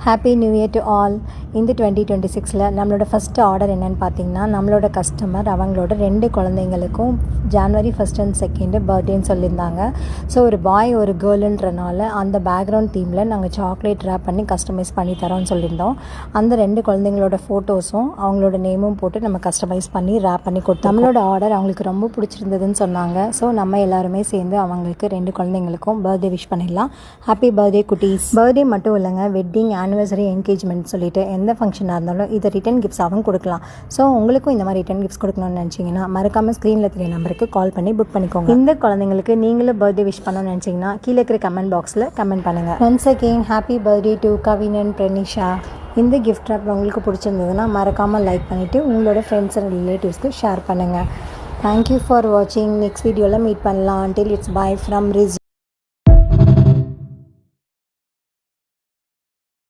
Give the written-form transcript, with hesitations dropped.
Happy new year to all. இந்த 2026 நம்மளோட first order என்னென்னு பார்த்தீங்கன்னா, நம்மளோட கஸ்டமர் அவங்களோட 2 குழந்தைங்களுக்கும் ஜான்வரி 1 and 2 பர்த்டேன்னு சொல்லியிருந்தாங்க. ஸோ ஒரு பாய் ஒரு கேர்ளுன்றனால அந்த பேக்ரவுண்ட் தீமில் நாங்கள் சாக்லேட் ரேப் பண்ணி கஸ்டமைஸ் பண்ணி தரோன்னு சொல்லியிருந்தோம். அந்த 2 குழந்தைங்களோட ஃபோட்டோஸும் அவங்களோட நேமும் போட்டு நம்ம கஸ்டமைஸ் பண்ணி ரேப் பண்ணி கொடுத்தோம். நம்மளோட ஆர்டர் அவங்களுக்கு ரொம்ப பிடிச்சிருந்ததுன்னு சொன்னாங்க. ஸோ நம்ம எல்லாருமே சேர்ந்து அவங்களுக்கு 2 குழந்தைங்களுக்கும் பர்த்டே விஷ் பண்ணிடலாம். ஹாப்பி பர்த்டே குட்டீஸ். பர்த்டே மட்டும் இல்லைங்க, வெட்டிங், ஆனிவர்சரி, என்கேஜ்மெண்ட் சொல்லிட்டு எந்த ஃபங்க்ஷனாக இருந்தாலும் இதை ரிட்டன் கிஃப்ட்ஸாகவும் கொடுக்கலாம். ஸோ உங்களுக்கும் இந்த மாதிரி ரிட்டன் கிஃப்ட்ஸ் கொடுக்கணும்னு நினச்சிங்கன்னா மறக்காமல் ஸ்க்ரீனில் தெரிய நம்பருக்கு கால் பண்ணி புக் பண்ணிக்கோங்க. இந்த குழந்தைங்களுக்கு நீங்களும் பர்த்டே விஷ் பண்ணணும்னு நினச்சிங்கன்னா கீழே இருக்கிற கமெண்ட் பாக்ஸில் கமெண்ட் பண்ணுங்கள். Once again happy birthday to Kavin and Pranisha. இந்த கிஃப்ட் ராப் உங்களுக்கு பிடிச்சிருந்ததுன்னா மறக்காமல் லைக் பண்ணிவிட்டு உங்களோட ஃப்ரெண்ட்ஸ் அண்ட் ரிலேட்டிவ்ஸ்க்கு ஷேர் பண்ணுங்கள். தேங்க்யூ ஃபார் வாட்சிங். நெக்ஸ்ட் வீடியோவில் மீட் பண்ணலாம். Until it's bye from Riz.